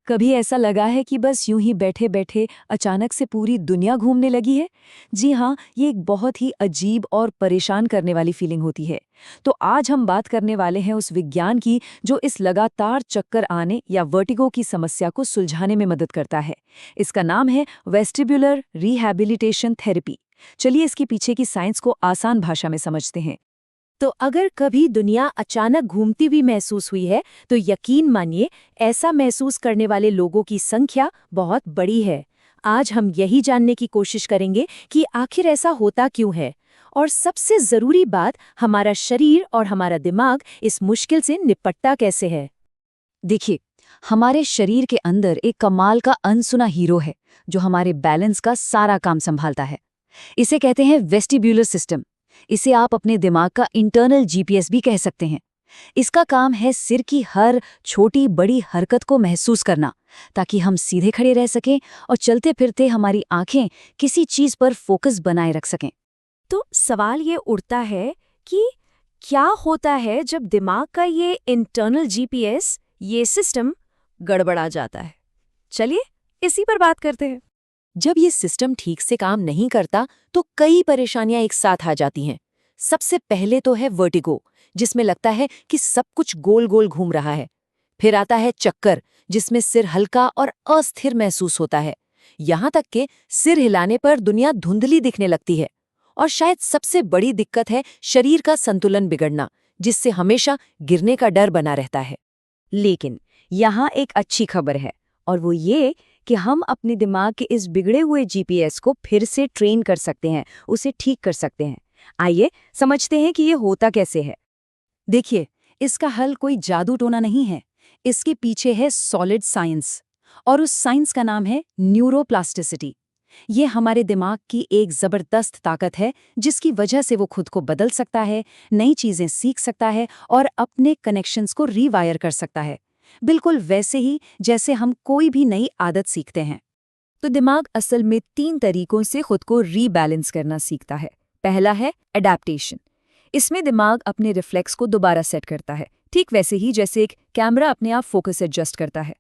कभी ऐसा लगा है कि बस यूं ही बैठे बैठे अचानक से पूरी दुनिया घूमने लगी है? जी हाँ, ये एक बहुत ही अजीब और परेशान करने वाली फीलिंग होती है। तो आज हम बात करने वाले हैं उस विज्ञान की जो इस लगातार चक्कर आने या वर्टिगो की समस्या को सुलझाने में मदद करता है। इसका नाम है वेस्टिब्युलर रिहैबिलिटेशन थेरेपी। चलिए इसके पीछे की साइंस को आसान भाषा में समझते हैं। तो अगर कभी दुनिया अचानक घूमती हुई महसूस हुई है तो यकीन मानिए ऐसा महसूस करने वाले लोगों की संख्या बहुत बड़ी है। आज हम यही जानने की कोशिश करेंगे कि आखिर ऐसा होता क्यों है और सबसे जरूरी बात, हमारा शरीर और हमारा दिमाग इस मुश्किल से निपटता कैसे है। देखिए, हमारे शरीर के अंदर एक कमाल का अनसुना हीरो है जो हमारे बैलेंस का सारा काम संभालता है। इसे कहते हैं वेस्टिब्यूलर सिस्टम। इसे आप अपने दिमाग का इंटरनल जीपीएस भी कह सकते हैं। इसका काम है सिर की हर छोटी बड़ी हरकत को महसूस करना, ताकि हम सीधे खड़े रह सकें और चलते फिरते हमारी आंखें किसी चीज पर फोकस बनाए रख सकें। तो सवाल ये उठता है कि क्या होता है जब दिमाग का ये इंटरनल जीपीएस, ये सिस्टम गड़बड़ा जाता है। चलिए इसी पर बात करते हैं। जब ये सिस्टम ठीक से काम नहीं करता तो कई परेशानियां एक साथ आ जाती हैं। सबसे पहले तो है वर्टिगो, जिसमें लगता है कि सब कुछ गोल गोल घूम रहा है। फिर आता है चक्कर, जिसमें सिर हल्का और अस्थिर महसूस होता है। यहाँ तक कि सिर हिलाने पर दुनिया धुंधली दिखने लगती है। और शायद सबसे बड़ी दिक्कत है शरीर का संतुलन बिगड़ना, जिससे हमेशा गिरने का डर बना रहता है। लेकिन यहाँ एक अच्छी खबर है, और वो ये कि हम अपने दिमाग के इस बिगड़े हुए जीपीएस को फिर से ट्रेन कर सकते हैं, उसे ठीक कर सकते हैं। आइए समझते हैं कि ये होता कैसे है। देखिए, इसका हल कोई जादू टोना नहीं है। इसके पीछे है सॉलिड साइंस, और उस साइंस का नाम है न्यूरोप्लास्टिसिटी। ये हमारे दिमाग की एक जबरदस्त ताकत है जिसकी वजह से वो खुद को बदल सकता है, नई चीजें सीख सकता है और अपने कनेक्शंस को रीवायर कर सकता है, बिल्कुल वैसे ही जैसे हम कोई भी नई आदत सीखते हैं। तो दिमाग असल में 3 तरीकों से खुद को रीबैलेंस करना सीखता है। पहला है एडैप्टेशन। इसमें दिमाग अपने रिफ्लेक्स को दोबारा सेट करता है, ठीक वैसे ही जैसे एक कैमरा अपने आप फोकस एडजस्ट करता है।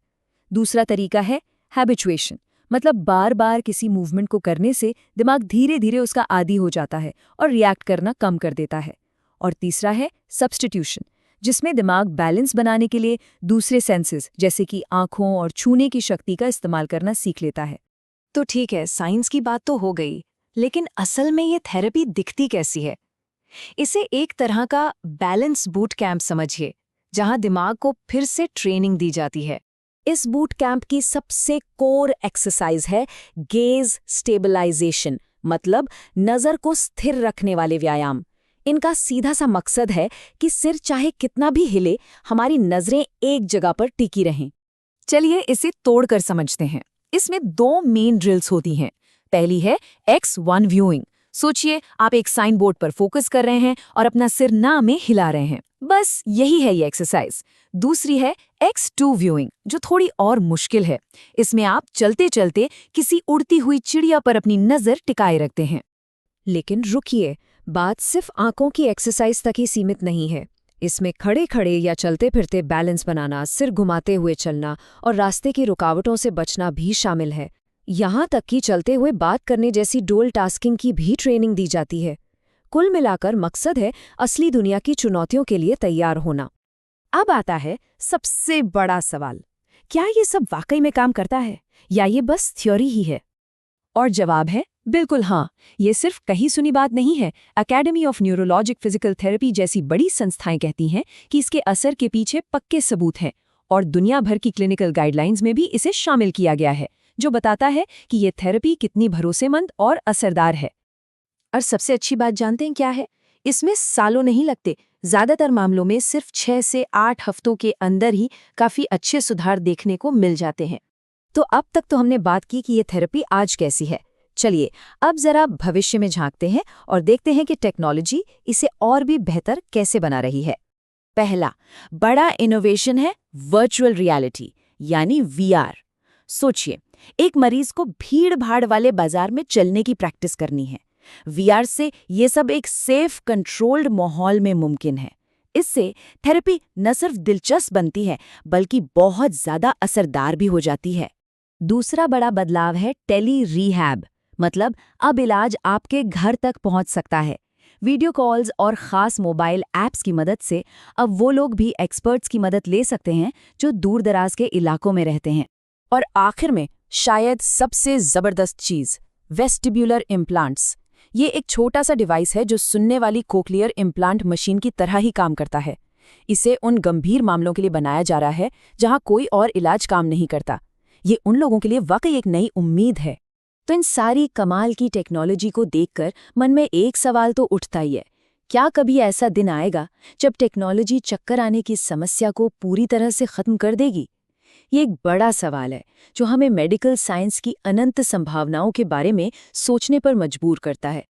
दूसरा तरीका है हैबिचुएशन, मतलब बार बार किसी मूवमेंट को करने से दिमाग धीरे धीरे उसका आदी हो जाता है और रिएक्ट करना कम कर देता है। और तीसरा है सब्स्टिट्यूशन, जिसमें दिमाग बैलेंस बनाने के लिए दूसरे सेंसेस जैसे कि आंखों और छूने की शक्ति का इस्तेमाल करना सीख लेता है। तो ठीक है, साइंस की बात तो हो गई, लेकिन असल में ये थेरेपी दिखती कैसी है? इसे एक तरह का बैलेंस बूट कैंप समझिए, जहां दिमाग को फिर से ट्रेनिंग दी जाती है। इस बूट कैंप की सबसे कोर एक्सरसाइज है गेज स्टेबलाइजेशन, मतलब नजर को स्थिर रखने वाले व्यायाम। इनका सीधा सा मकसद है कि सिर चाहे कितना भी हिले, हमारी नजरें एक जगह पर टिकी रहें। चलिए इसे तोड़कर समझते हैं। इसमें 2 मेन ड्रिल्स होती हैं। पहली है X1 व्यूइंग। सोचिए आप एक साइन बोर्ड पर फोकस कर रहे हैं और अपना सिर ना में हिला रहे हैं, बस यही है ये एक्सरसाइज। दूसरी है X2 व्यूइंग, जो थोड़ी और मुश्किल है। इसमें आप चलते चलते किसी उड़ती हुई चिड़िया पर अपनी नजर टिकाए रखते हैं। लेकिन रुकिए, बात सिर्फ आंखों की एक्सरसाइज तक ही सीमित नहीं है। इसमें खड़े खड़े या चलते फिरते बैलेंस बनाना, सिर घुमाते हुए चलना और रास्ते की रुकावटों से बचना भी शामिल है। यहाँ तक कि चलते हुए बात करने जैसी डुअल टास्किंग की भी ट्रेनिंग दी जाती है। कुल मिलाकर मकसद है असली दुनिया की चुनौतियों के लिए तैयार होना। अब आता है सबसे बड़ा सवाल, क्या ये सब वाकई में काम करता है या ये बस थ्योरी ही है? और जवाब है बिल्कुल हाँ। ये सिर्फ कहीं सुनी बात नहीं है। Academy of neurologic physical therapy जैसी बड़ी संस्थाएं कहती हैं कि इसके असर के पीछे पक्के सबूत हैं, और दुनिया भर की क्लिनिकल गाइडलाइंस में भी इसे शामिल किया गया है, जो बताता है कि ये थेरेपी कितनी भरोसेमंद और असरदार है। और सबसे अच्छी बात जानते हैं क्या है? इसमें सालों नहीं लगते। ज्यादातर मामलों में सिर्फ 6 से 8 हफ्तों के अंदर ही काफी अच्छे सुधार देखने को मिल जाते हैं। तो अब तक तो हमने बात की कि ये थेरेपी आज कैसी है। चलिए अब जरा भविष्य में झांकते हैं और देखते हैं कि टेक्नोलॉजी इसे और भी बेहतर कैसे बना रही है। पहला बड़ा इनोवेशन है वर्चुअल रियलिटी, यानी वीआर। सोचिए, एक मरीज को भीड़-भाड़ वाले बाजार में चलने की प्रैक्टिस करनी है। वीआर से ये सब एक सेफ कंट्रोल्ड माहौल में मुमकिन है। इससे थेरेपी न सिर्फ दिलचस्प बनती है बल्कि बहुत ज़्यादा असरदार भी हो जाती है। दूसरा बड़ा बदलाव है टेली रिहैब, मतलब अब इलाज आपके घर तक पहुंच सकता है। वीडियो कॉल्स और ख़ास मोबाइल ऐप्स की मदद से अब वो लोग भी एक्सपर्ट्स की मदद ले सकते हैं जो दूर दराज के इलाकों में रहते हैं। और आखिर में शायद सबसे ज़बरदस्त चीज़, वेस्टिब्यूलर इम्प्लांट्स। ये एक छोटा सा डिवाइस है जो सुनने वाली कोक्लियर इम्प्लांट मशीन की तरह ही काम करता है। इसे उन गंभीर मामलों के लिए बनाया जा रहा है जहां कोई और इलाज काम नहीं करता। ये उन लोगों के लिए वाकई एक नई उम्मीद है। तो इन सारी कमाल की टेक्नोलॉजी को देखकर मन में एक सवाल तो उठता ही है, क्या कभी ऐसा दिन आएगा जब टेक्नोलॉजी चक्कर आने की समस्या को पूरी तरह से खत्म कर देगी? ये एक बड़ा सवाल है जो हमें मेडिकल साइंस की अनंत संभावनाओं के बारे में सोचने पर मजबूर करता है।